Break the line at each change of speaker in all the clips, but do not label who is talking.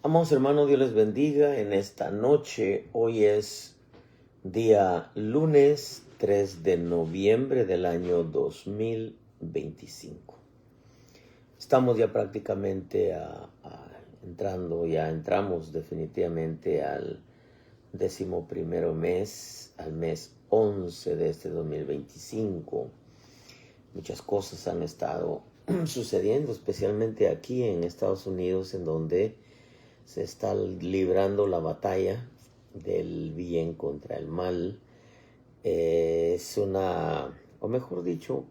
Amados hermanos, Dios les bendiga en esta noche. Hoy es día lunes 3 de noviembre del año 2025. Estamos ya prácticamente entramos definitivamente al 11º mes, al mes 11 de este 2025. Muchas cosas han estado sucediendo, especialmente aquí en Estados Unidos, en donde se está librando la batalla del bien contra el mal. O mejor dicho,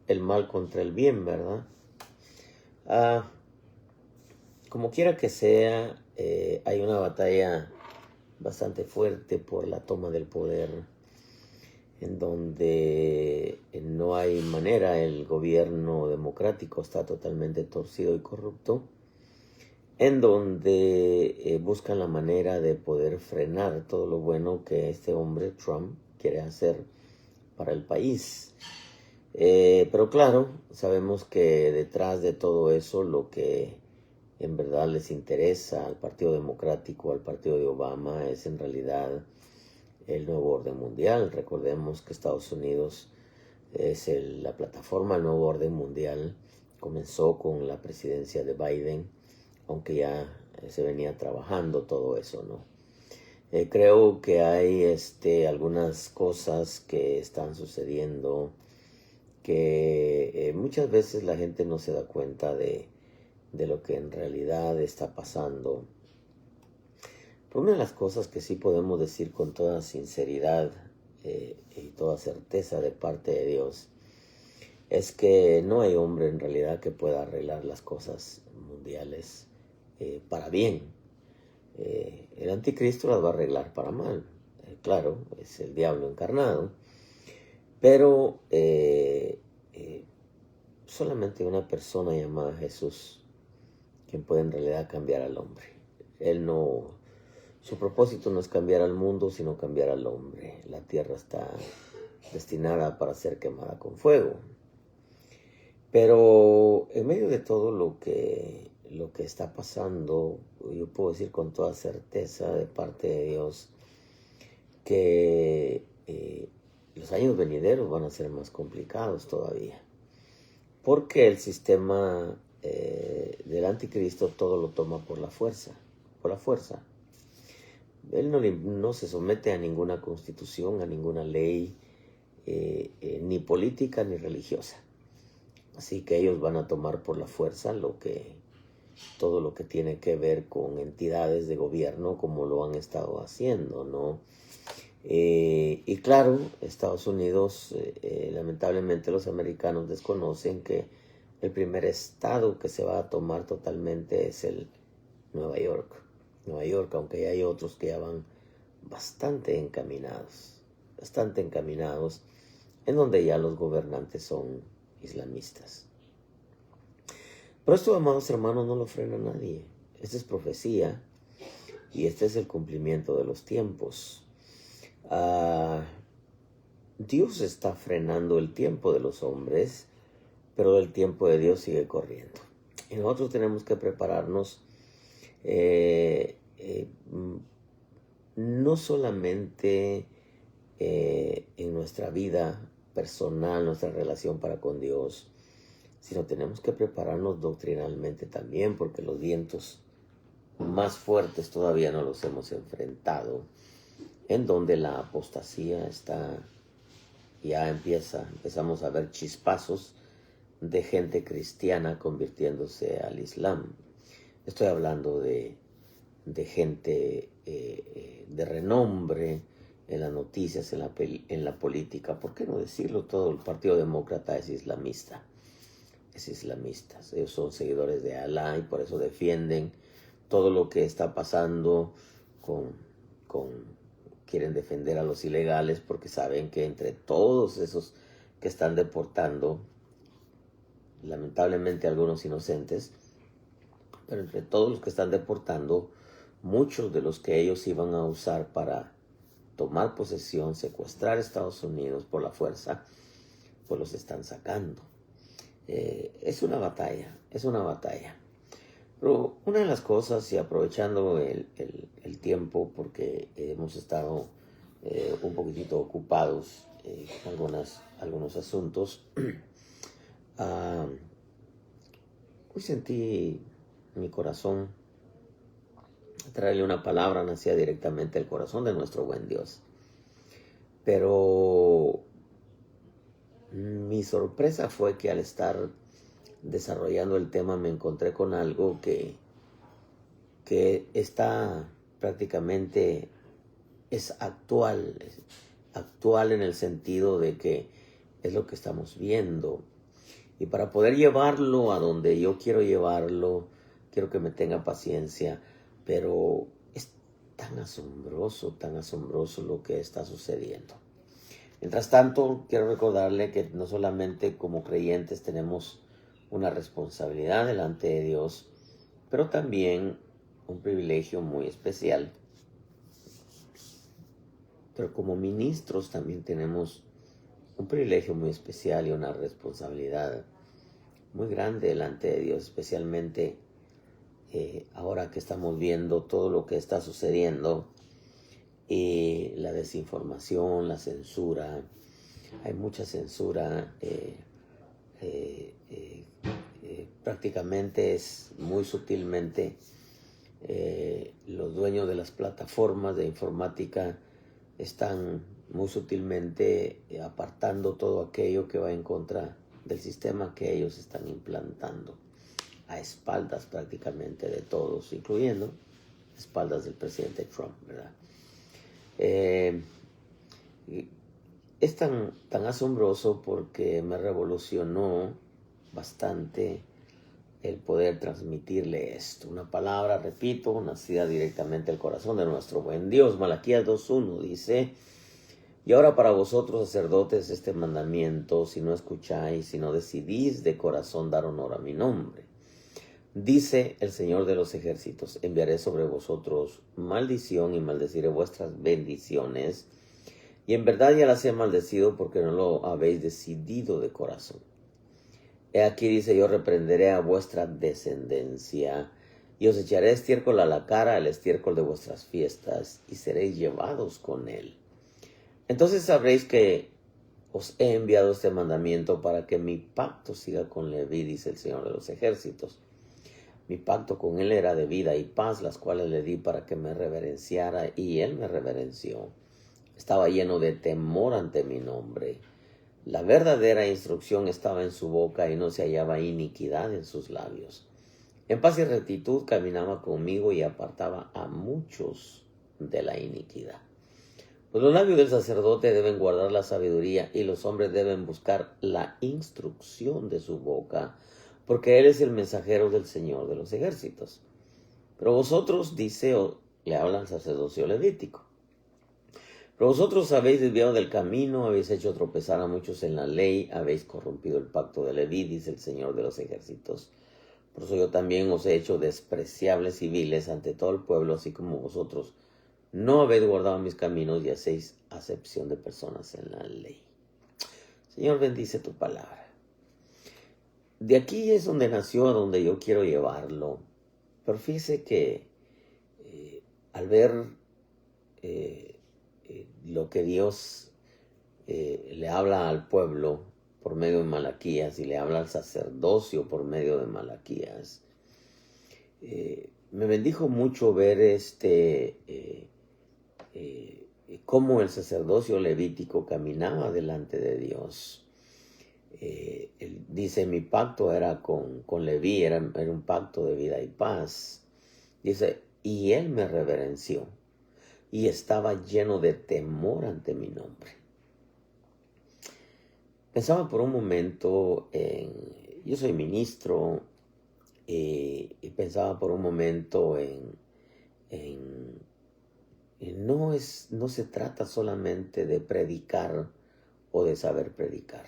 el mal contra el bien, ¿verdad? Como quiera que sea, hay una batalla bastante fuerte por la toma del poder, en donde no hay manera, el gobierno democrático está totalmente torcido y corrupto, en donde buscan la manera de poder frenar todo lo bueno que este hombre, Trump, quiere hacer para el país. Pero claro, sabemos que detrás de todo eso, lo que en verdad les interesa al Partido Democrático, al partido de Obama, es en realidad el nuevo orden mundial. Recordemos que Estados Unidos es la plataforma del nuevo orden mundial. Comenzó con la presidencia de Biden, aunque ya se venía trabajando todo eso, ¿no? Creo que hay algunas cosas que están sucediendo que muchas veces la gente no se da cuenta de lo que en realidad está pasando. Pero una de las cosas que sí podemos decir con toda sinceridad y toda certeza de parte de Dios es que no hay hombre en realidad que pueda arreglar las cosas mundiales para bien. El anticristo las va a arreglar para mal. Claro, es el diablo encarnado. Pero solamente una persona llamada Jesús quien puede en realidad cambiar al hombre. Su propósito no es cambiar al mundo, sino cambiar al hombre. La tierra está destinada para ser quemada con fuego. Pero en medio de todo lo que está pasando, yo puedo decir con toda certeza de parte de Dios que los años venideros van a ser más complicados todavía. Porque el sistema del anticristo todo lo toma por la fuerza. Él no se somete a ninguna constitución, a ninguna ley, ni política ni religiosa. Así que ellos van a tomar por la fuerza todo lo que tiene que ver con entidades de gobierno, como lo han estado haciendo, ¿no? Y claro, Estados Unidos, lamentablemente los americanos desconocen que el primer estado que se va a tomar totalmente es el Nueva York, aunque ya hay otros que ya van bastante encaminados, en donde ya los gobernantes son islamistas. Pero esto, amados hermanos, no lo frena nadie. Esta es profecía y este es el cumplimiento de los tiempos. Dios está frenando el tiempo de los hombres, pero el tiempo de Dios sigue corriendo. Y nosotros tenemos que prepararnos no solamente en nuestra vida personal, nuestra relación para con Dios, sino tenemos que prepararnos doctrinalmente también, porque los vientos más fuertes todavía no los hemos enfrentado, en donde la apostasía empezamos a ver chispazos de gente cristiana convirtiéndose al Islam. Estoy hablando de gente de renombre en las noticias, en la política. ¿Por qué no decirlo todo? El Partido Demócrata es islamista. Ellos son seguidores de Alá y por eso defienden todo lo que está pasando quieren defender a los ilegales, porque saben que entre todos esos que están deportando, lamentablemente algunos inocentes, pero entre todos los que están deportando, muchos de los que ellos iban a usar para tomar posesión, secuestrar a Estados Unidos por la fuerza, pues los están sacando. Es una batalla. Pero Una de las cosas, y aprovechando el tiempo, porque hemos estado un poquitito ocupados con algunos asuntos, hoy sentí en mi corazón traerle una palabra, nacía directamente del corazón de nuestro buen Dios. Pero mi sorpresa fue que al estar desarrollando el tema me encontré con algo que está prácticamente, es actual en el sentido de que es lo que estamos viendo. Y para poder llevarlo a donde yo quiero llevarlo, quiero que me tenga paciencia, pero es tan asombroso lo que está sucediendo. Mientras tanto, quiero recordarle que no solamente como creyentes tenemos una responsabilidad delante de Dios, pero también un privilegio muy especial. Pero como ministros también tenemos un privilegio muy especial y una responsabilidad muy grande delante de Dios, especialmente ahora que estamos viendo todo lo que está sucediendo, la desinformación, la censura. Hay mucha censura, prácticamente es muy sutilmente. Los dueños de las plataformas de informática están muy sutilmente apartando todo aquello que va en contra del sistema que ellos están implantando, a espaldas prácticamente de todos, incluyendo espaldas del presidente Trump, ¿verdad? Es tan asombroso porque me revolucionó bastante el poder transmitirle esto. Una palabra, repito, nacida directamente del corazón de nuestro buen Dios. Malaquías 2:1 dice: y ahora para vosotros, sacerdotes, este mandamiento, si no escucháis, si no decidís de corazón dar honor a mi nombre. Dice el Señor de los ejércitos: enviaré sobre vosotros maldición y maldeciré vuestras bendiciones. Y en verdad ya las he maldecido porque no lo habéis decidido de corazón. He aquí, dice, yo reprenderé a vuestra descendencia y os echaré estiércol a la cara, el estiércol de vuestras fiestas, y seréis llevados con él. Entonces sabréis que os he enviado este mandamiento para que mi pacto siga con Leví, dice el Señor de los ejércitos. Mi pacto con él era de vida y paz, las cuales le di para que me reverenciara, y él me reverenció. Estaba lleno de temor ante mi nombre. La verdadera instrucción estaba en su boca y no se hallaba iniquidad en sus labios. En paz y rectitud caminaba conmigo y apartaba a muchos de la iniquidad. Pues los labios del sacerdote deben guardar la sabiduría y los hombres deben buscar la instrucción de su boca, porque él es el mensajero del Señor de los ejércitos. Pero vosotros, dice, le habla al sacerdocio levítico, pero vosotros habéis desviado del camino, habéis hecho tropezar a muchos en la ley, habéis corrompido el pacto de Leví, dice el Señor de los ejércitos. Por eso yo también os he hecho despreciables y viles ante todo el pueblo, así como vosotros no habéis guardado mis caminos y hacéis acepción de personas en la ley. Señor, bendice tu palabra. De aquí es donde nació, a donde yo quiero llevarlo. Pero fíjese que al ver lo que Dios le habla al pueblo por medio de Malaquías y le habla al sacerdocio por medio de Malaquías, me bendijo mucho ver cómo el sacerdocio levítico caminaba delante de Dios. Él dice: mi pacto era con Leví, era un pacto de vida y paz. Dice: y él me reverenció y estaba lleno de temor ante mi nombre. Pensaba por un momento yo soy ministro, y pensaba por un momento no se trata solamente de predicar o de saber predicar.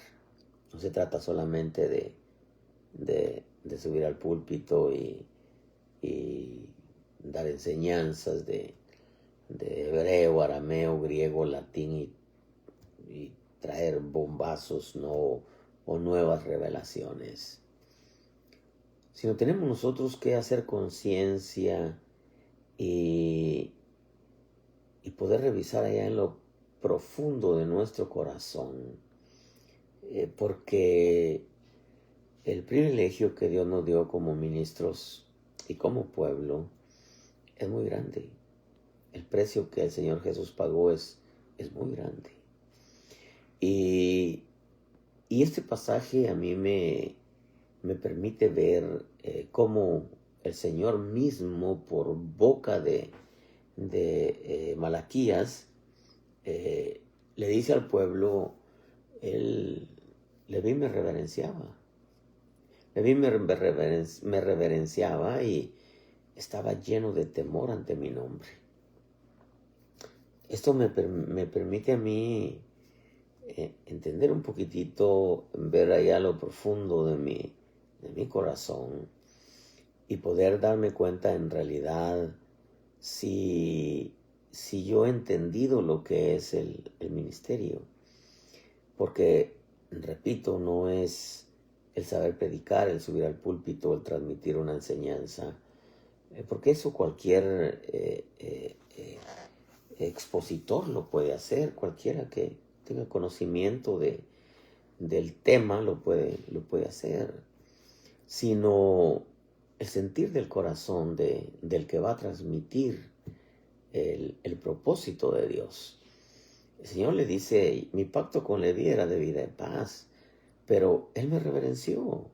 No se trata solamente de subir al púlpito y dar enseñanzas de hebreo, arameo, griego, latín y traer bombazos o nuevas revelaciones. sino tenemos nosotros que hacer conciencia y poder revisar allá en lo profundo de nuestro corazón, porque el privilegio que Dios nos dio como ministros y como pueblo es muy grande. El precio que el Señor Jesús pagó es muy grande. Y este pasaje a mí me permite ver cómo el Señor mismo, por boca de Malaquías, le dice al pueblo, Leví me reverenciaba. Leví me reverenciaba y estaba lleno de temor ante mi nombre. Esto me permite a mí entender un poquitito, ver allá lo profundo de mi corazón y poder darme cuenta en realidad si yo he entendido lo que es el ministerio. Porque, repito, no es el saber predicar, el subir al púlpito, el transmitir una enseñanza, porque eso cualquier expositor lo puede hacer, cualquiera que tenga conocimiento del tema lo puede hacer, sino el sentir del corazón del que va a transmitir el propósito de Dios. El Señor le dice, mi pacto con Leví era de vida y paz, pero él me reverenció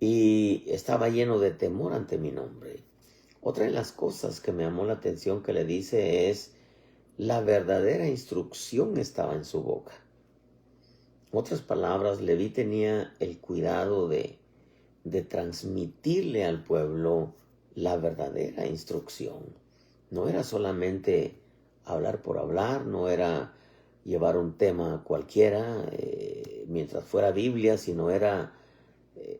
y estaba lleno de temor ante mi nombre. Otra de las cosas que me llamó la atención que le dice es, la verdadera instrucción estaba en su boca. En otras palabras, Leví tenía el cuidado de transmitirle al pueblo la verdadera instrucción. No era solamente hablar por hablar, no era llevar un tema cualquiera mientras fuera Biblia, sino era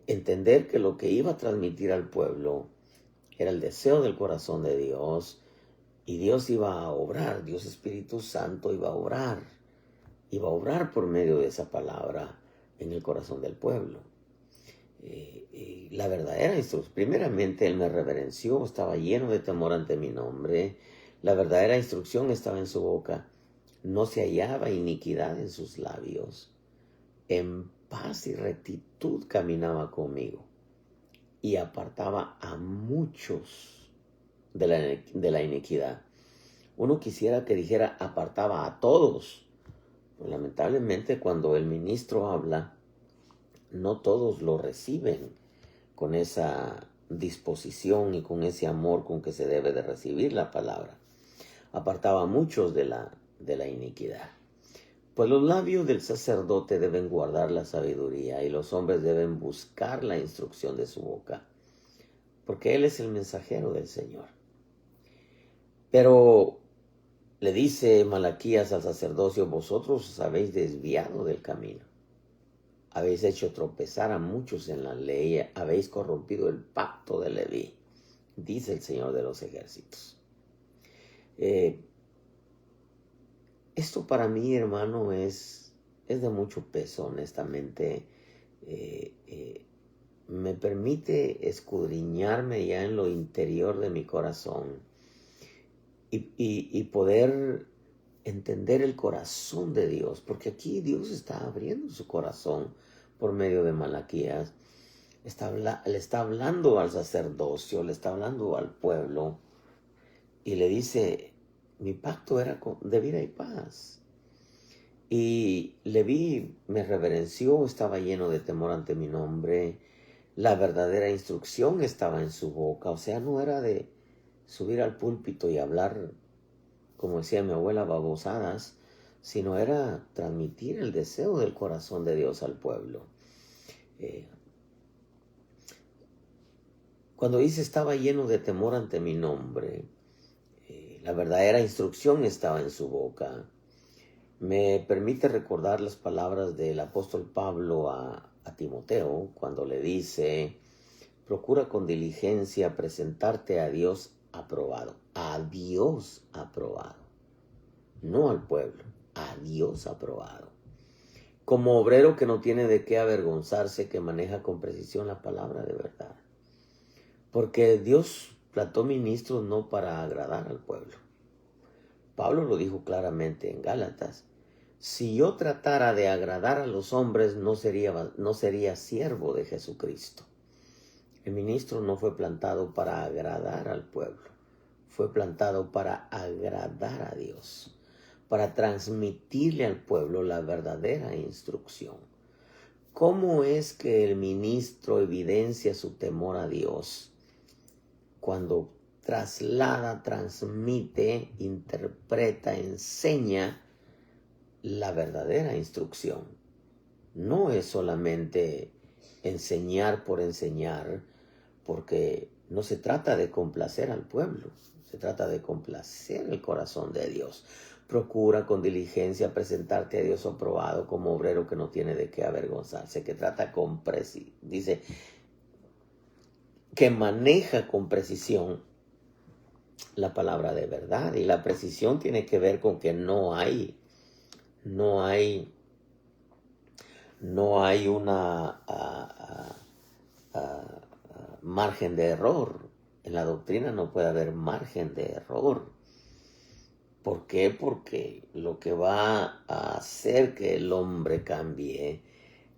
entender que lo que iba a transmitir al pueblo era el deseo del corazón de Dios, y Dios iba a obrar, Dios Espíritu Santo iba a obrar por medio de esa palabra en el corazón del pueblo. La verdadera instrucción, primeramente él me reverenció, estaba lleno de temor ante mi nombre. La verdadera instrucción estaba en su boca, no se hallaba iniquidad en sus labios. En paz y rectitud caminaba conmigo y apartaba a muchos de la iniquidad. Uno quisiera que dijera apartaba a todos. Pues, lamentablemente, cuando el ministro habla, no todos lo reciben con esa disposición y con ese amor con que se debe de recibir la palabra. Apartaba a muchos de la iniquidad. Pues los labios del sacerdote deben guardar la sabiduría y los hombres deben buscar la instrucción de su boca, porque él es el mensajero del Señor. Pero le dice Malaquías al sacerdocio, vosotros os habéis desviado del camino. Habéis hecho tropezar a muchos en la ley, habéis corrompido el pacto de Leví, dice el Señor de los ejércitos. Esto para mí, hermano, es de mucho peso, honestamente. Me permite escudriñarme ya en lo interior de mi corazón y poder entender el corazón de Dios, porque aquí Dios está abriendo su corazón por medio de Malaquías. Le está hablando al sacerdocio, le está hablando al pueblo y le dice, mi pacto era de vida y paz. Y Leví me reverenció, estaba lleno de temor ante mi nombre. La verdadera instrucción estaba en su boca, o sea, no era de subir al púlpito y hablar, como decía mi abuela, babosadas, sino era transmitir el deseo del corazón de Dios al pueblo. Cuando dice estaba lleno de temor ante mi nombre, la verdadera instrucción estaba en su boca. Me permite recordar las palabras del apóstol Pablo a Timoteo cuando le dice, procura con diligencia presentarte a Dios aprobado, no al pueblo, a Dios aprobado. Como obrero que no tiene de qué avergonzarse, que maneja con precisión la palabra de verdad. Porque Dios plantó ministros no para agradar al pueblo. Pablo lo dijo claramente en Gálatas. Si yo tratara de agradar a los hombres, no sería siervo de Jesucristo. El ministro no fue plantado para agradar al pueblo. Fue plantado para agradar a Dios, para transmitirle al pueblo la verdadera instrucción. ¿Cómo es que el ministro evidencia su temor a Dios? Cuando traslada, transmite, interpreta, enseña la verdadera instrucción. No es solamente enseñar por enseñar, porque no se trata de complacer al pueblo, se trata de complacer el corazón de Dios. Procura con diligencia presentarte a Dios aprobado como obrero que no tiene de qué avergonzarse, que trata con dice que maneja con precisión la palabra de verdad, y la precisión tiene que ver con que no hay una margen de error. En la doctrina no puede haber margen de error. ¿Por qué? Porque lo que va a hacer que el hombre cambie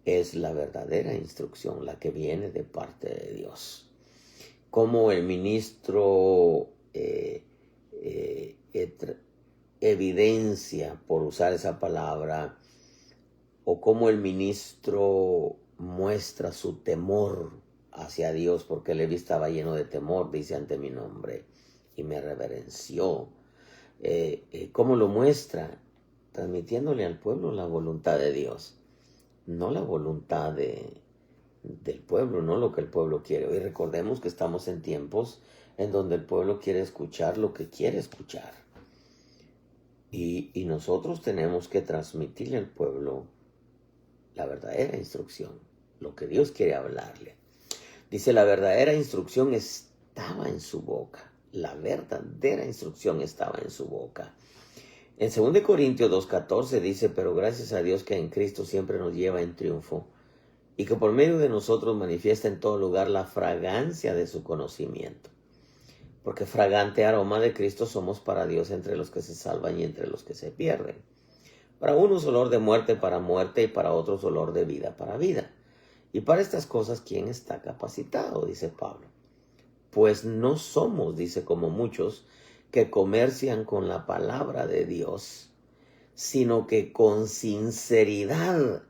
es la verdadera instrucción, la que viene de parte de Dios. Como el ministro evidencia, por usar esa palabra, o cómo el ministro muestra su temor hacia Dios, porque Leví estaba lleno de temor, dice, ante mi nombre, y me reverenció. ¿Cómo lo muestra? Transmitiéndole al pueblo la voluntad de Dios, no la voluntad del pueblo, no lo que el pueblo quiere. Hoy recordemos que estamos en tiempos en donde el pueblo quiere escuchar lo que quiere escuchar. Y nosotros tenemos que transmitirle al pueblo la verdadera instrucción, lo que Dios quiere hablarle. Dice, la verdadera instrucción estaba en su boca. La verdadera instrucción estaba en su boca. En 2 Corintios 2:14 dice, pero gracias a Dios que en Cristo siempre nos lleva en triunfo y que por medio de nosotros manifiesta en todo lugar la fragancia de su conocimiento. Porque fragante aroma de Cristo somos para Dios entre los que se salvan y entre los que se pierden. Para unos olor de muerte para muerte y para otros olor de vida para vida. Y para estas cosas, ¿quién está capacitado? Dice Pablo. Pues no somos, dice, como muchos que comercian con la palabra de Dios, sino que con sinceridad,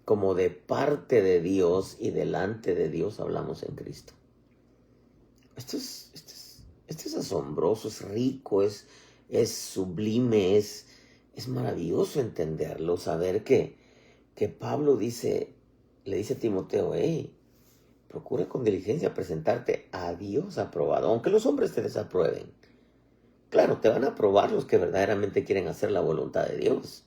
como de parte de Dios y delante de Dios, hablamos en Cristo. Esto es asombroso, es rico, es sublime, es maravilloso entenderlo, saber que Pablo le dice a Timoteo, hey, procura con diligencia presentarte a Dios aprobado, aunque los hombres te desaprueben. Claro, te van a aprobar los que verdaderamente quieren hacer la voluntad de Dios.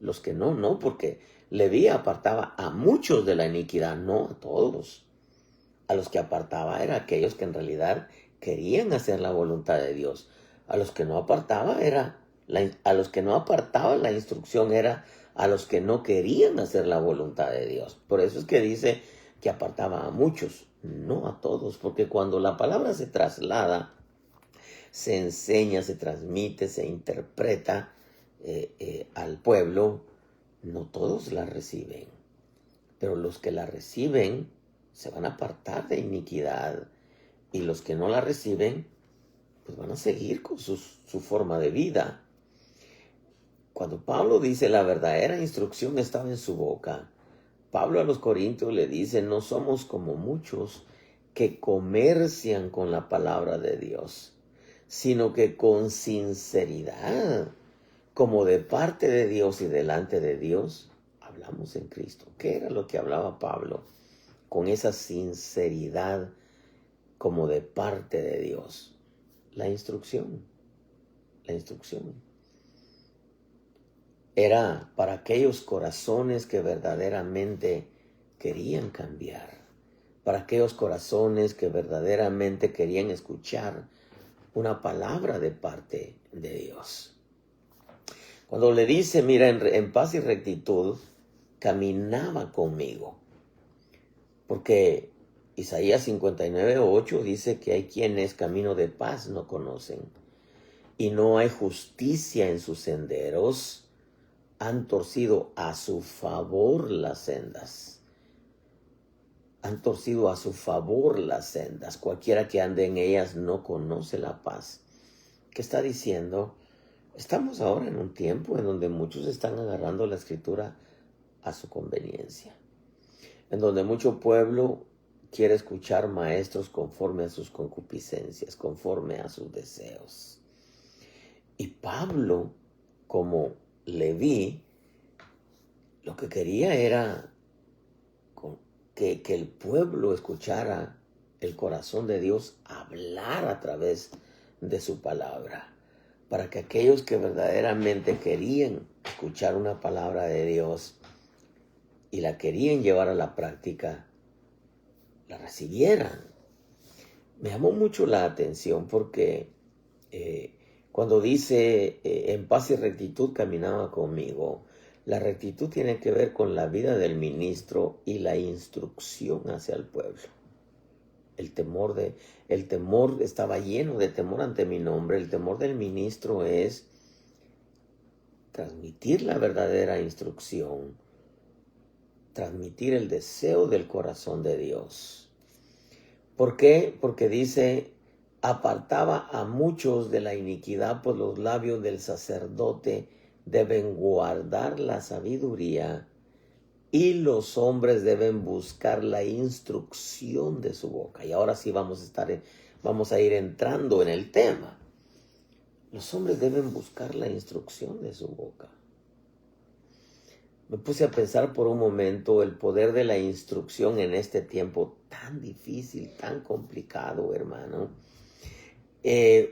Los que no, porque Leví apartaba a muchos de la iniquidad, no a todos. A los que apartaba eran aquellos que en realidad querían hacer la voluntad de Dios. A los que no apartaba la instrucción era a los que no querían hacer la voluntad de Dios. Por eso es que dice que apartaba a muchos, no a todos, porque cuando la palabra se traslada, se enseña, se transmite, se interpreta al pueblo, no todos la reciben, pero los que la reciben se van a apartar de iniquidad, y los que no la reciben pues van a seguir con su forma de vida. Cuando Pablo dice la verdadera instrucción estaba en su boca, Pablo a los Corintios le dice, no somos como muchos que comercian con la palabra de Dios, sino que con sinceridad, como de parte de Dios y delante de Dios, hablamos en Cristo. ¿Qué era lo que hablaba Pablo? Con esa sinceridad, como de parte de Dios. La instrucción. Era para aquellos corazones que verdaderamente querían cambiar, para aquellos corazones que verdaderamente querían escuchar una palabra de parte de Dios. Cuando le dice, mira, en paz y rectitud, caminaba conmigo, porque Isaías 59:8 dice que hay quienes camino de paz no conocen y no hay justicia en sus senderos, han torcido a su favor las sendas. Han torcido a su favor las sendas. Cualquiera que ande en ellas no conoce la paz. ¿Qué está diciendo? Estamos ahora en un tiempo en donde muchos están agarrando la escritura a su conveniencia. En donde mucho pueblo quiere escuchar maestros conforme a sus concupiscencias, conforme a sus deseos. Y Pablo, como Leví, lo que quería era que el pueblo escuchara el corazón de Dios hablar a través de su palabra, para que aquellos que verdaderamente querían escuchar una palabra de Dios y la querían llevar a la práctica, la recibieran. Me llamó mucho la atención porque cuando dice en paz y rectitud caminaba conmigo, la rectitud tiene que ver con la vida del ministro y la instrucción hacia el pueblo. El temor estaba lleno de temor ante mi nombre. El temor del ministro es transmitir la verdadera instrucción, transmitir el deseo del corazón de Dios. ¿Por qué? Porque dice, apartaba a muchos de la iniquidad, por los labios del sacerdote deben guardar la sabiduría y los hombres deben buscar la instrucción de su boca. Y ahora sí vamos a ir entrando en el tema. Los hombres deben buscar la instrucción de su boca. Me puse a pensar por un momento el poder de la instrucción en este tiempo tan difícil, tan complicado, hermano.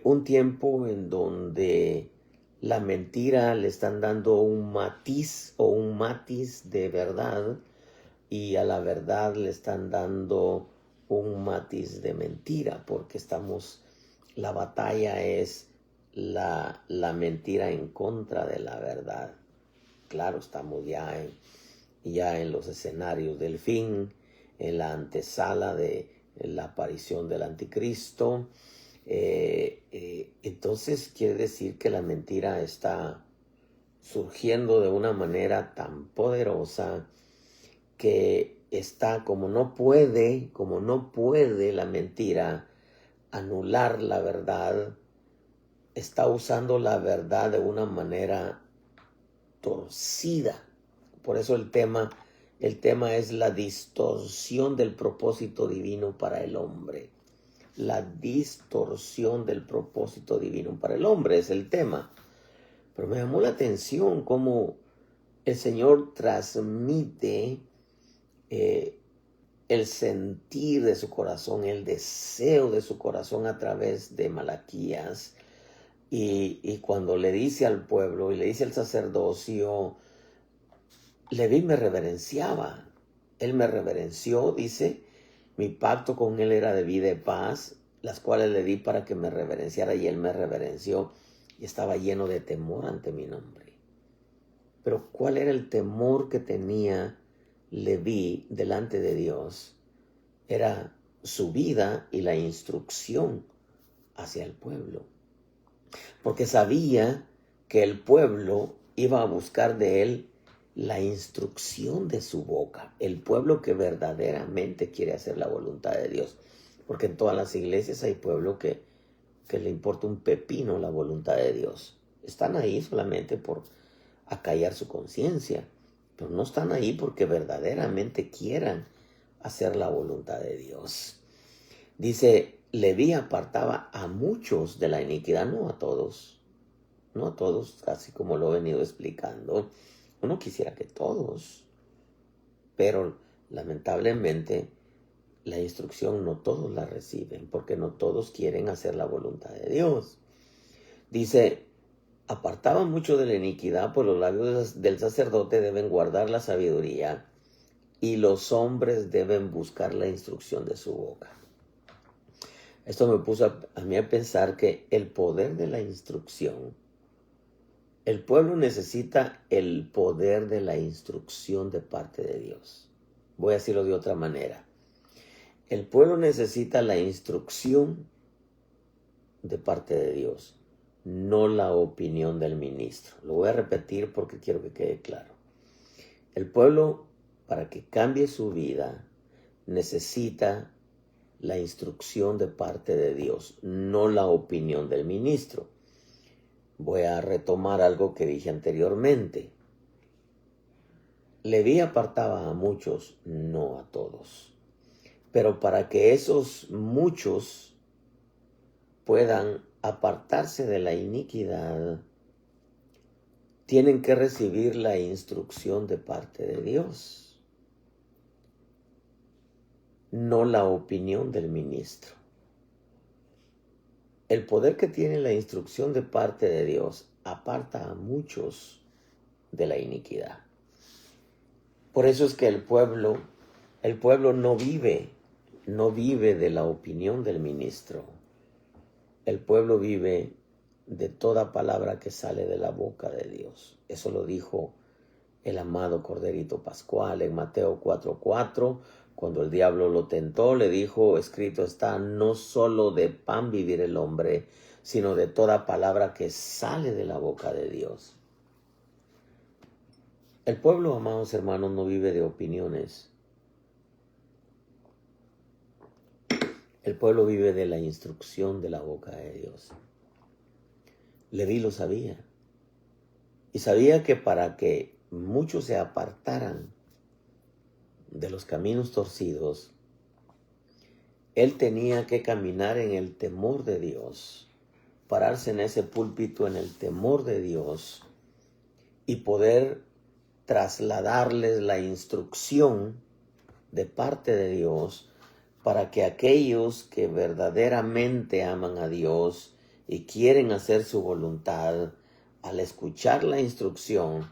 Un tiempo en donde la mentira le están dando un matiz o un matiz de verdad y a la verdad le están dando un matiz de mentira, porque la batalla es la mentira en contra de la verdad. Claro, estamos ya en los escenarios del fin, en la antesala de la aparición del anticristo. Entonces quiere decir que la mentira está surgiendo de una manera tan poderosa que está como no puede la mentira anular la verdad, está usando la verdad de una manera torcida. Por eso el tema es la distorsión del propósito divino para el hombre. La distorsión del propósito divino para el hombre es el tema. Pero me llamó la atención cómo el Señor transmite el sentir de su corazón, el deseo de su corazón a través de Malaquías. Y cuando le dice al pueblo y le dice al sacerdocio, Leví me reverenciaba. Él me reverenció, dice, mi pacto con él era de vida y paz, las cuales le di para que me reverenciara y él me reverenció y estaba lleno de temor ante mi nombre. Pero ¿cuál era el temor que tenía Leví delante de Dios? Era su vida y la instrucción hacia el pueblo. Porque sabía que el pueblo iba a buscar de él la instrucción de su boca. El pueblo que verdaderamente quiere hacer la voluntad de Dios. Porque en todas las iglesias hay pueblo que le importa un pepino la voluntad de Dios. Están ahí solamente por acallar su conciencia. Pero no están ahí porque verdaderamente quieran hacer la voluntad de Dios. Dice, Leví apartaba a muchos de la iniquidad, no a todos, así como lo he venido explicando. Uno quisiera que todos, pero lamentablemente la instrucción no todos la reciben, porque no todos quieren hacer la voluntad de Dios. Dice, apartaba mucho de la iniquidad, por los labios del sacerdote deben guardar la sabiduría, y los hombres deben buscar la instrucción de su boca. Esto me puso a mí a pensar que el poder de la instrucción, el pueblo necesita el poder de la instrucción de parte de Dios. Voy a decirlo de otra manera. El pueblo necesita la instrucción de parte de Dios, no la opinión del ministro. Lo voy a repetir porque quiero que quede claro. El pueblo, para que cambie su vida, necesita la instrucción de parte de Dios, no la opinión del ministro. Voy a retomar algo que dije anteriormente. Leví apartaba a muchos, no a todos. Pero para que esos muchos puedan apartarse de la iniquidad, tienen que recibir la instrucción de parte de Dios, no la opinión del ministro. El poder que tiene la instrucción de parte de Dios aparta a muchos de la iniquidad. Por eso es que el pueblo no vive de la opinión del ministro. El pueblo vive de toda palabra que sale de la boca de Dios. Eso lo dijo el amado Corderito Pascual en Mateo 4:4. Cuando el diablo lo tentó, le dijo, escrito está, no solo de pan vivir el hombre, sino de toda palabra que sale de la boca de Dios. El pueblo, amados hermanos, no vive de opiniones. El pueblo vive de la instrucción de la boca de Dios. Leví lo sabía. Y sabía que para que muchos se apartaran de los caminos torcidos, él tenía que caminar en el temor de Dios, pararse en ese púlpito en el temor de Dios y poder trasladarles la instrucción de parte de Dios para que aquellos que verdaderamente aman a Dios y quieren hacer su voluntad, al escuchar la instrucción,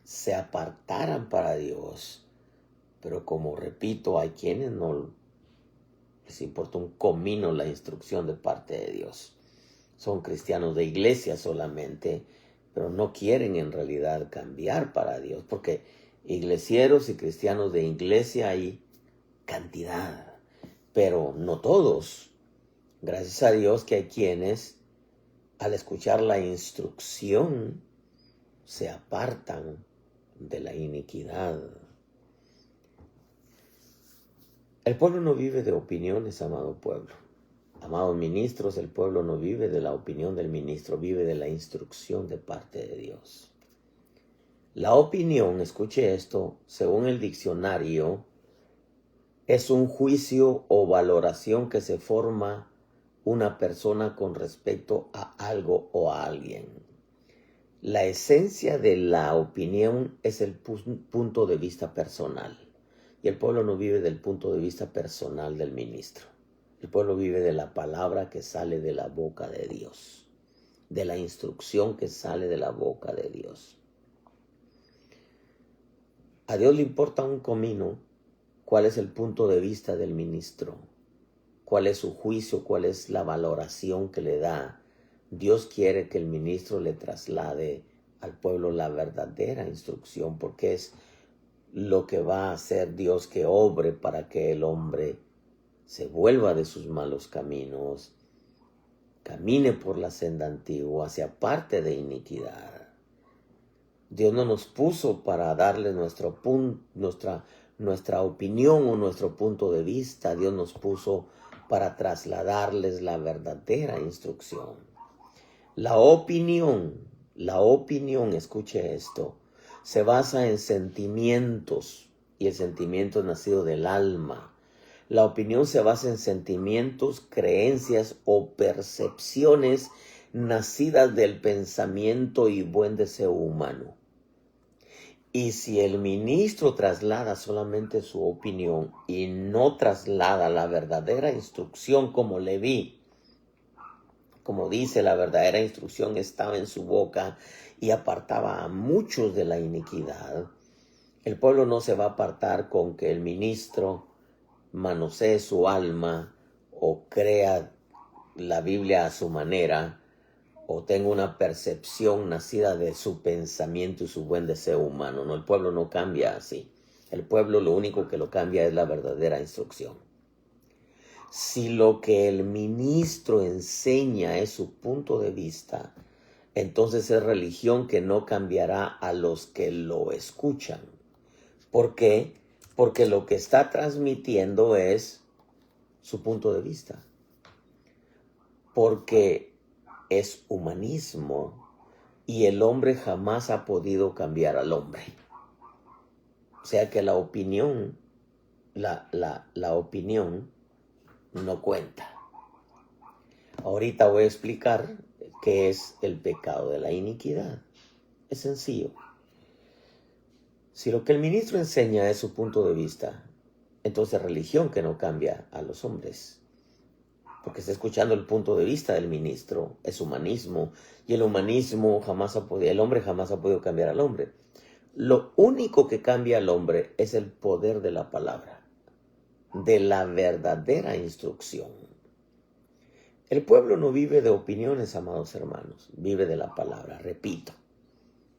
se apartaran para Dios. Pero como repito, hay quienes no les importa un comino la instrucción de parte de Dios. Son cristianos de iglesia solamente, pero no quieren en realidad cambiar para Dios, porque iglesieros y cristianos de iglesia hay cantidad, pero no todos. Gracias a Dios que hay quienes, al escuchar la instrucción, se apartan de la iniquidad. El pueblo no vive de opiniones, amado pueblo. Amados ministros, el pueblo no vive de la opinión del ministro, vive de la instrucción de parte de Dios. La opinión, escuche esto, según el diccionario, es un juicio o valoración que se forma una persona con respecto a algo o a alguien. La esencia de la opinión es el punto de vista personal. Y el pueblo no vive del punto de vista personal del ministro. El pueblo vive de la palabra que sale de la boca de Dios, de la instrucción que sale de la boca de Dios. A Dios le importa un comino cuál es el punto de vista del ministro, cuál es su juicio, cuál es la valoración que le da. Dios quiere que el ministro le traslade al pueblo la verdadera instrucción, porque es lo que va a hacer Dios que obre para que el hombre se vuelva de sus malos caminos, camine por la senda antigua, se aparte de iniquidad. Dios no nos puso para darle nuestra opinión o nuestro punto de vista. Dios nos puso para trasladarles la verdadera instrucción. La opinión, escuche esto, se basa en sentimientos y el sentimiento es nacido del alma. La opinión se basa en sentimientos, creencias o percepciones nacidas del pensamiento y buen deseo humano. Y si el ministro traslada solamente su opinión y no traslada la verdadera instrucción como Leví, como dice, la verdadera instrucción estaba en su boca y apartaba a muchos de la iniquidad, el pueblo no se va a apartar con que el ministro manosee su alma o crea la Biblia a su manera o tenga una percepción nacida de su pensamiento y su buen deseo humano. No, el pueblo no cambia así. El pueblo lo único que lo cambia es la verdadera instrucción. Si lo que el ministro enseña es su punto de vista, entonces es religión que no cambiará a los que lo escuchan. ¿Por qué? Porque lo que está transmitiendo es su punto de vista. Porque es humanismo y el hombre jamás ha podido cambiar al hombre. O sea que la opinión, la opinión no cuenta. Ahorita voy a explicar qué es el pecado de la iniquidad. Es sencillo. Si lo que el ministro enseña es su punto de vista, entonces religión que no cambia a los hombres. Porque está escuchando el punto de vista del ministro, es humanismo, y el humanismo el hombre jamás ha podido cambiar al hombre. Lo único que cambia al hombre es el poder de la palabra, de la verdadera instrucción. El pueblo no vive de opiniones, amados hermanos, vive de la palabra, repito.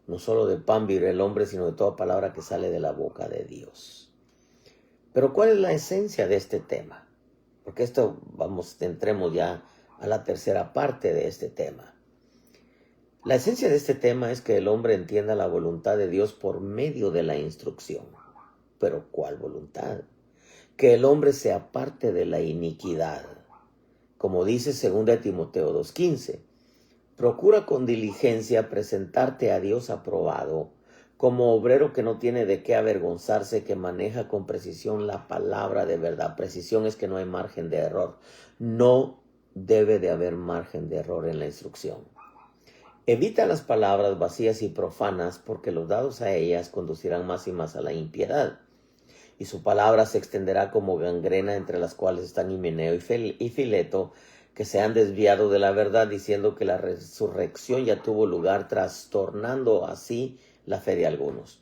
No solo de pan vive el hombre, sino de toda palabra que sale de la boca de Dios. Pero ¿cuál es la esencia de este tema? Porque entremos ya a la tercera parte de este tema. La esencia de este tema es que el hombre entienda la voluntad de Dios por medio de la instrucción. ¿Pero cuál voluntad? Que el hombre se aparte de la iniquidad. Como dice 2 Timoteo 2:15, procura con diligencia presentarte a Dios aprobado, como obrero que no tiene de qué avergonzarse, que maneja con precisión la palabra de verdad. Precisión es que no hay margen de error. No debe de haber margen de error en la instrucción. Evita las palabras vacías y profanas, porque los dados a ellas conducirán más y más a la impiedad. Y su palabra se extenderá como gangrena, entre las cuales están Himeneo y Fileto, que se han desviado de la verdad, diciendo que la resurrección ya tuvo lugar, trastornando así la fe de algunos.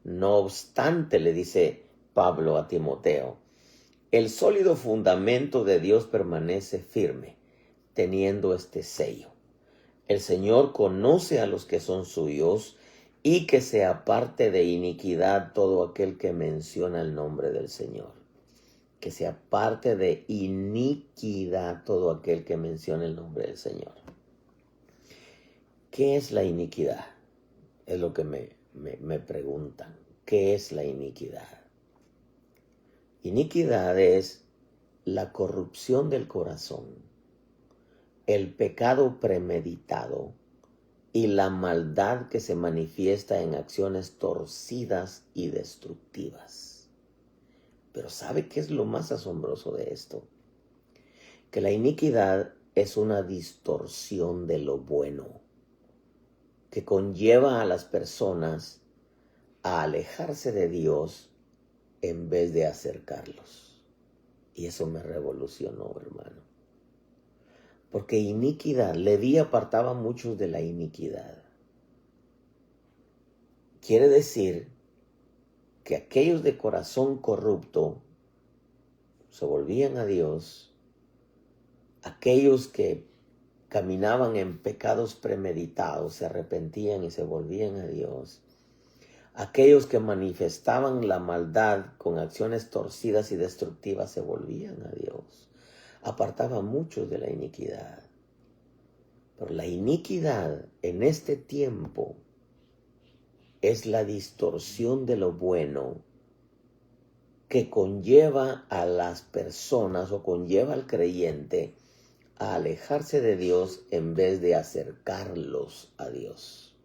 No obstante, le dice Pablo a Timoteo, el sólido fundamento de Dios permanece firme, teniendo este sello. El Señor conoce a los que son suyos, y que se aparte de iniquidad todo aquel que menciona el nombre del Señor. Que se aparte de iniquidad todo aquel que menciona el nombre del Señor. ¿Qué es la iniquidad? Es lo que me preguntan. ¿Qué es la iniquidad? Iniquidad es la corrupción del corazón, el pecado premeditado y la maldad que se manifiesta en acciones torcidas y destructivas. Pero ¿sabe qué es lo más asombroso de esto? Que la iniquidad es una distorsión de lo bueno, que conlleva a las personas a alejarse de Dios en vez de acercarlos. Y eso me revolucionó, hermano. Porque iniquidad, Leví apartaba a muchos de la iniquidad. Quiere decir que aquellos de corazón corrupto se volvían a Dios, aquellos que caminaban en pecados premeditados se arrepentían y se volvían a Dios, aquellos que manifestaban la maldad con acciones torcidas y destructivas se volvían a Dios. Apartaba a muchos de la iniquidad. Pero la iniquidad en este tiempo es la distorsión de lo bueno que conlleva a las personas o conlleva al creyente a alejarse de Dios en vez de acercarlos a Dios.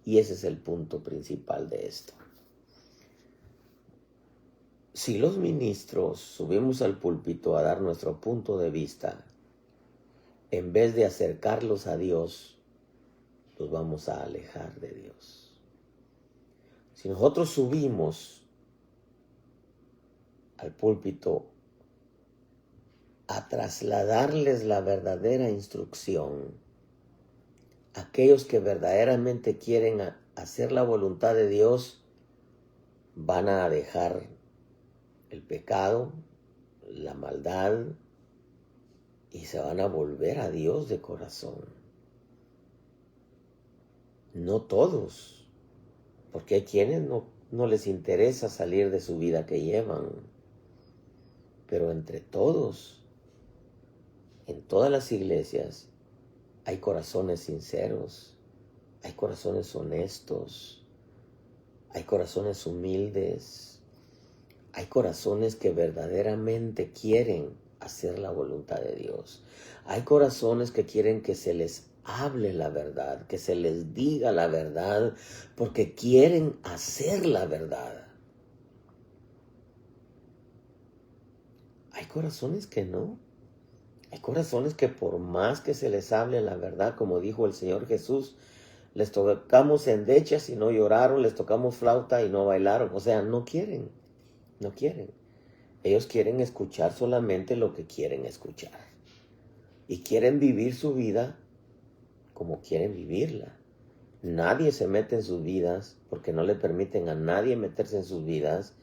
Y ese es el punto principal de esto. Si los ministros subimos al púlpito a dar nuestro punto de vista, en vez de acercarlos a Dios, los vamos a alejar de Dios. Si nosotros subimos al púlpito a trasladarles la verdadera instrucción, aquellos que verdaderamente quieren hacer la voluntad de Dios, van a dejar el pecado, la maldad, y se van a volver a Dios de corazón. No todos, porque hay quienes no les interesa salir de su vida que llevan, pero entre todos en todas las iglesias hay corazones sinceros, hay corazones honestos, hay corazones humildes, hay corazones que verdaderamente quieren hacer la voluntad de Dios. Hay corazones que quieren que se les hable la verdad, que se les diga la verdad, porque quieren hacer la verdad. Hay corazones que no. Hay corazones que por más que se les hable la verdad, como dijo el Señor Jesús, les tocamos endechas y no lloraron, les tocamos flauta y no bailaron. O sea, no quieren, no quieren. Ellos quieren escuchar solamente lo que quieren escuchar. Y quieren vivir su vida como quieren vivirla. Nadie se mete en sus vidas porque no le permiten a nadie meterse en sus vidas.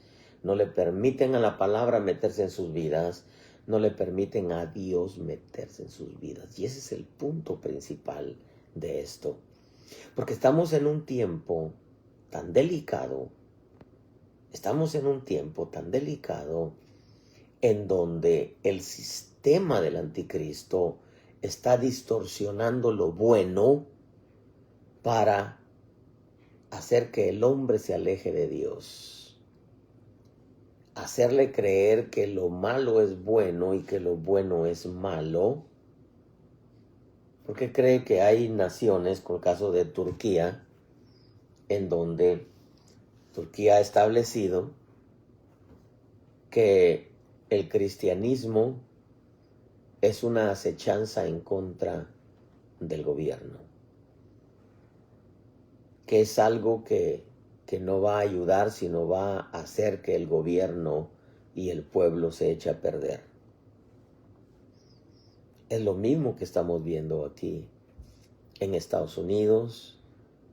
No le permiten a la palabra meterse en sus vidas. No le permiten a Dios meterse en sus vidas. Y ese es el punto principal de esto. Porque estamos en un tiempo tan delicado. Estamos en un tiempo tan delicado en donde el sistema del anticristo está distorsionando lo bueno para hacer que el hombre se aleje de Dios. Hacerle creer que lo malo es bueno y que lo bueno es malo. Porque cree que hay naciones, como el caso de Turquía, en donde Turquía ha establecido que el cristianismo es una acechanza en contra del gobierno, que es algo que no va a ayudar, sino va a hacer que el gobierno y el pueblo se eche a perder. Es lo mismo que estamos viendo aquí en Estados Unidos,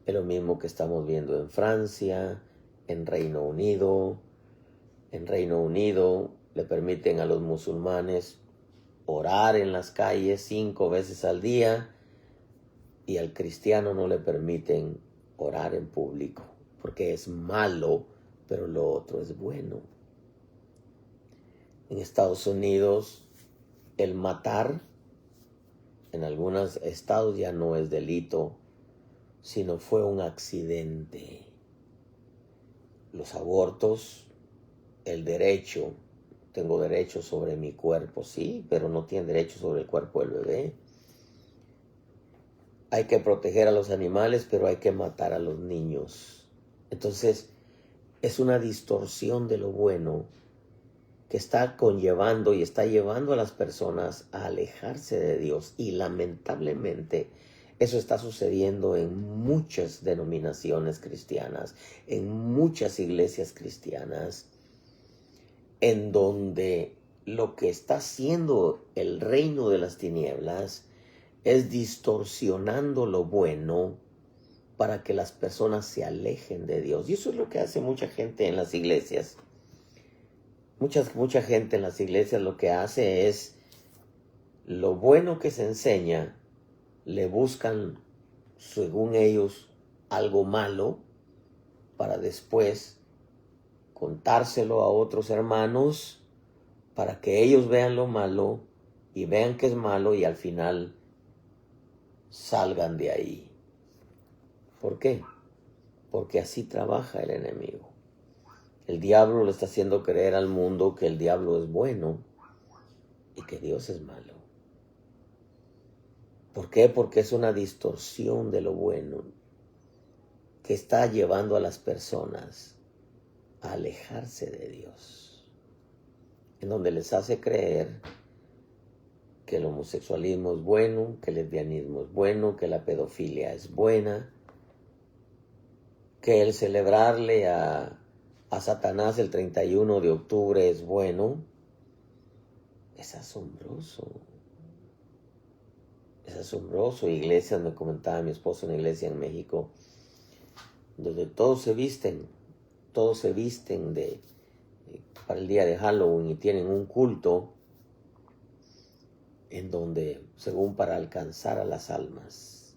es lo mismo que estamos viendo en Francia, en Reino Unido. En Reino Unido le permiten a los musulmanes orar en las calles 5 veces al día y al cristiano no le permiten orar en público porque es malo, pero lo otro es bueno. En Estados Unidos el matar en algunos estados ya no es delito, sino fue un accidente. Los abortos, el derecho, tengo derecho sobre mi cuerpo, sí, pero no tienen derecho sobre el cuerpo del bebé. Hay que proteger a los animales, pero hay que matar a los niños. Entonces, es una distorsión de lo bueno que está conllevando y está llevando a las personas a alejarse de Dios. Y lamentablemente, eso está sucediendo en muchas denominaciones cristianas, en muchas iglesias cristianas, en donde lo que está haciendo el reino de las tinieblas es distorsionando lo bueno para que las personas se alejen de Dios. Y eso es lo que hace mucha gente en las iglesias. Mucha gente en las iglesias lo que hace es lo bueno que se enseña, le buscan, según ellos, algo malo para después contárselo a otros hermanos para que ellos vean lo malo y vean que es malo y al final salgan de ahí. ¿Por qué? Porque así trabaja el enemigo. El diablo le está haciendo creer al mundo que el diablo es bueno y que Dios es malo. ¿Por qué? Porque es una distorsión de lo bueno que está llevando a las personas a alejarse de Dios, en donde les hace creer que el homosexualismo es bueno, que el lesbianismo es bueno, que la pedofilia es buena, que el celebrarle a Satanás el 31 de octubre es bueno. Es asombroso. Es asombroso. Iglesias, me comentaba mi esposo, una iglesia en México, donde todos se visten para el día de Halloween y tienen un culto en donde, según para alcanzar a las almas.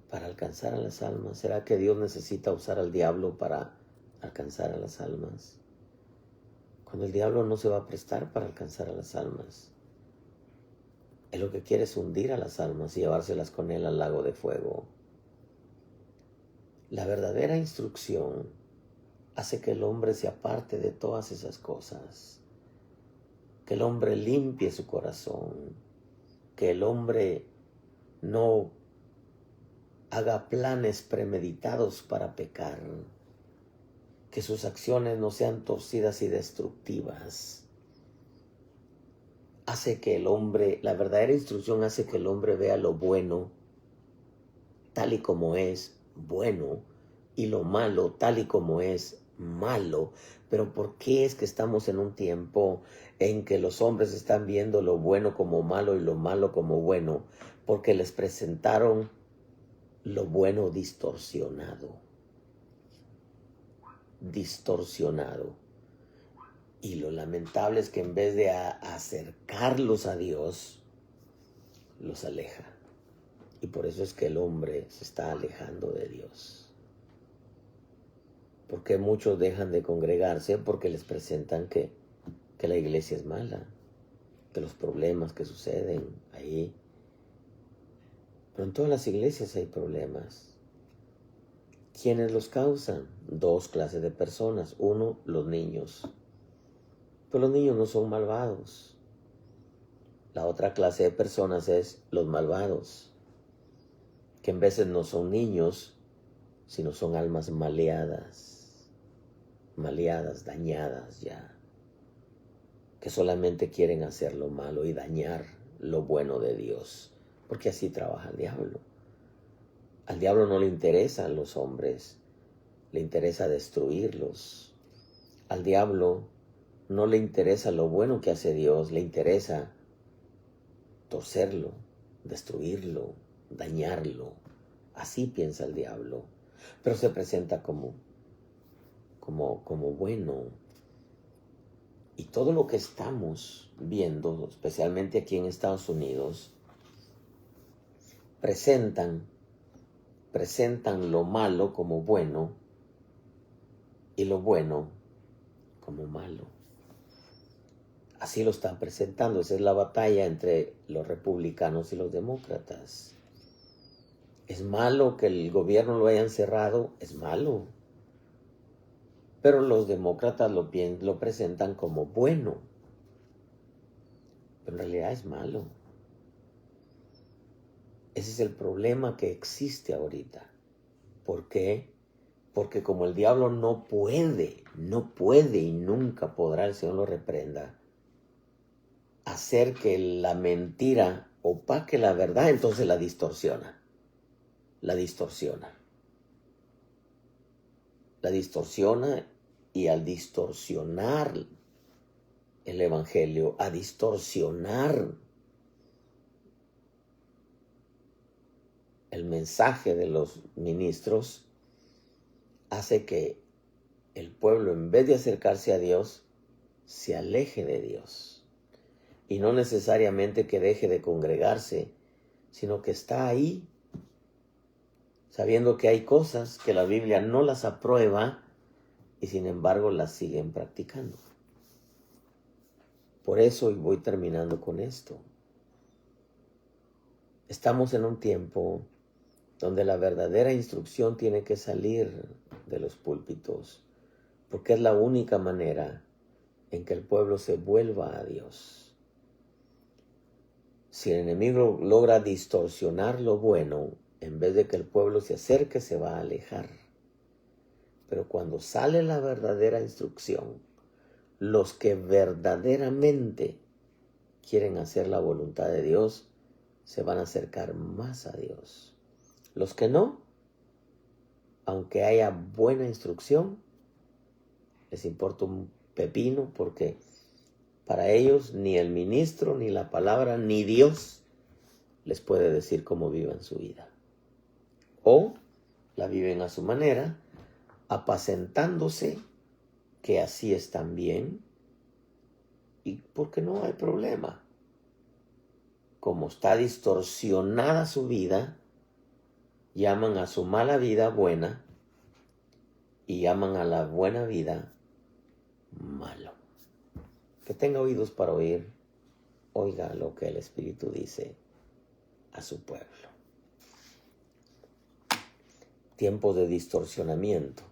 Para alcanzar a las almas. ¿Será que Dios necesita usar al diablo para alcanzar a las almas? Cuando el diablo no se va a prestar para alcanzar a las almas. Él lo que quiere es hundir a las almas y llevárselas con él al lago de fuego. La verdadera instrucción hace que el hombre se aparte de todas esas cosas, que el hombre limpie su corazón, que el hombre no haga planes premeditados para pecar, que sus acciones no sean torcidas y destructivas. Hace que el hombre, la verdadera instrucción hace que el hombre vea lo bueno tal y como es bueno y lo malo tal y como es malo. Pero ¿por qué es que estamos en un tiempo en que los hombres están viendo lo bueno como malo y lo malo como bueno? Porque les presentaron lo bueno distorsionado. Y lo lamentable es que en vez de acercarlos a Dios, los aleja. Y por eso es que el hombre se está alejando de Dios. Porque muchos dejan de congregarse porque les presentan que la iglesia es mala, que los problemas que suceden ahí. Pero en todas las iglesias hay problemas. ¿Quiénes los causan? Dos clases de personas. Uno, los niños. Pero los niños no son malvados. La otra clase de personas es los malvados, que en veces no son niños, sino son almas maleadas, dañadas ya, que solamente quieren hacer lo malo y dañar lo bueno de Dios, porque así trabaja el diablo. Al diablo no le interesan los hombres, le interesa destruirlos. Al diablo no le interesa lo bueno que hace Dios, le interesa torcerlo, destruirlo, dañarlo. Así piensa el diablo, pero se presenta como bueno. Y todo lo que estamos viendo, especialmente aquí en Estados Unidos, presentan lo malo como bueno y lo bueno como malo. Así lo están presentando. Esa es la batalla entre los republicanos y los demócratas. ¿Es malo que el gobierno lo hayan cerrado? Es malo. Pero los demócratas lo presentan como bueno. Pero en realidad es malo. Ese es el problema que existe ahorita. ¿Por qué? Porque como el diablo no puede y nunca podrá, el Señor lo reprenda, hacer que la mentira opaque la verdad, entonces la distorsiona. La distorsiona y al distorsionar el evangelio, a distorsionar el mensaje de los ministros, hace que el pueblo, en vez de acercarse a Dios, se aleje de Dios. Y no necesariamente que deje de congregarse, sino que está ahí, sabiendo que hay cosas que la Biblia no las aprueba y sin embargo las siguen practicando. Por eso, y voy terminando con esto, estamos en un tiempo donde la verdadera instrucción tiene que salir de los púlpitos, porque es la única manera en que el pueblo se vuelva a Dios. Si el enemigo logra distorsionar lo bueno, en vez de que el pueblo se acerque, se va a alejar. Pero cuando sale la verdadera instrucción, los que verdaderamente quieren hacer la voluntad de Dios, se van a acercar más a Dios. Los que no, aunque haya buena instrucción, les importa un pepino, porque para ellos ni el ministro, ni la palabra, ni Dios les puede decir cómo vivan su vida. O la viven a su manera, apacentándose, que así están bien, y porque no hay problema. Como está distorsionada su vida, llaman a su mala vida buena y llaman a la buena vida malo. Que tenga oídos para oír, oiga lo que el Espíritu dice a su pueblo. Tiempos de distorsionamiento.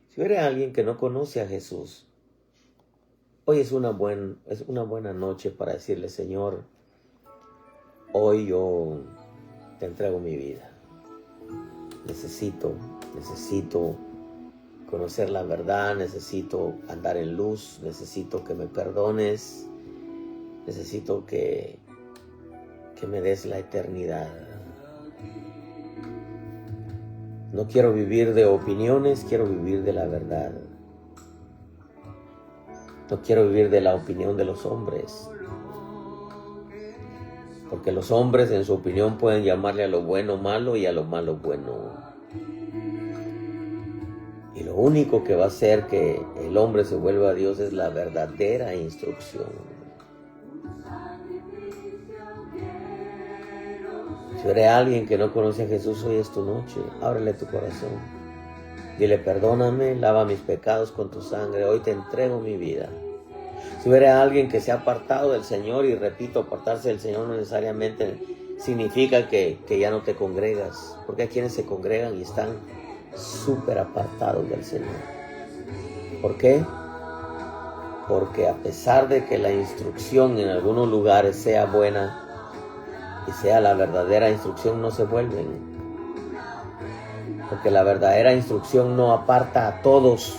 Si hubiera alguien que no conoce a Jesús, hoy es una buena noche para decirle: Señor, hoy yo te entrego mi vida. Necesito conocer la verdad, necesito andar en luz, necesito que me perdones, necesito que me des la eternidad. No quiero vivir de opiniones, quiero vivir de la verdad. No quiero vivir de la opinión de los hombres, porque los hombres en su opinión pueden llamarle a lo bueno malo y a lo malo bueno. Y lo único que va a hacer que el hombre se vuelva a Dios es la verdadera instrucción. Si eres alguien que no conoce a Jesús, hoy es tu noche. Ábrele tu corazón. Dile: perdóname, lava mis pecados con tu sangre. Hoy te entrego mi vida. Si eres alguien que se ha apartado del Señor, y repito, apartarse del Señor no necesariamente significa que ya no te congregas, porque hay quienes se congregan y están súper apartados del Señor. ¿Por qué? Porque a pesar de que la instrucción en algunos lugares sea buena y sea la verdadera instrucción, no se vuelven. Porque la verdadera instrucción no aparta a todos,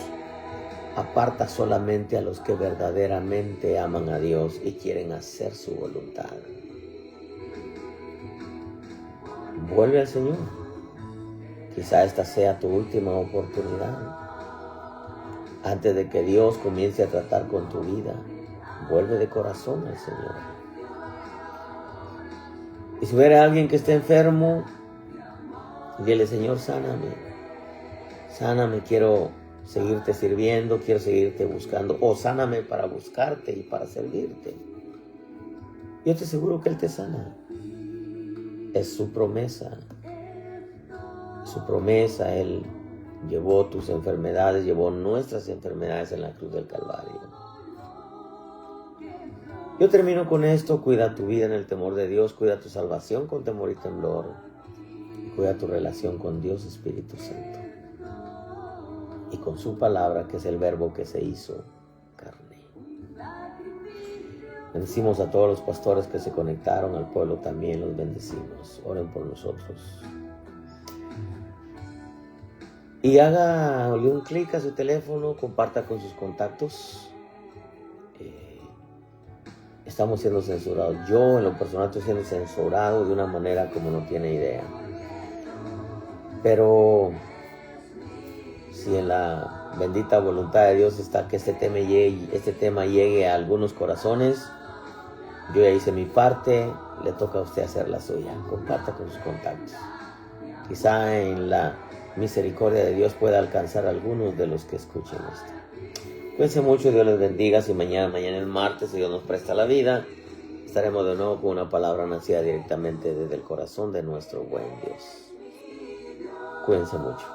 aparta solamente a los que verdaderamente aman a Dios y quieren hacer su voluntad. Vuelve al Señor. Quizá esta sea tu última oportunidad. Antes de que Dios comience a tratar con tu vida, vuelve de corazón al Señor. Y si hubiera alguien que esté enfermo, dile: Señor, sáname. Sáname, quiero seguirte sirviendo, quiero seguirte buscando. O sáname para buscarte y para servirte. Yo te aseguro que Él te sana. Es su promesa. Su promesa. Él llevó tus enfermedades, llevó nuestras enfermedades en la cruz del Calvario. Yo termino con esto: cuida tu vida en el temor de Dios, cuida tu salvación con temor y temblor, y cuida tu relación con Dios Espíritu Santo y con su palabra, que es el verbo que se hizo carne. Bendecimos a todos los pastores que se conectaron, al pueblo también los bendecimos. Oren por nosotros. Y hágale un clic a su teléfono, comparta con sus contactos. Estamos siendo censurados. Yo en lo personal estoy siendo censurado de una manera como no tiene idea. Pero si en la bendita voluntad de Dios está que este tema llegue a algunos corazones, yo ya hice mi parte, le toca a usted hacer la suya. Comparta con sus contactos. Quizá en la misericordia de Dios pueda alcanzar a algunos de los que escuchen esto. Cuídense mucho, Dios les bendiga. Si mañana es martes, si Dios nos presta la vida, estaremos de nuevo con una palabra nacida directamente desde el corazón de nuestro buen Dios. Cuídense mucho.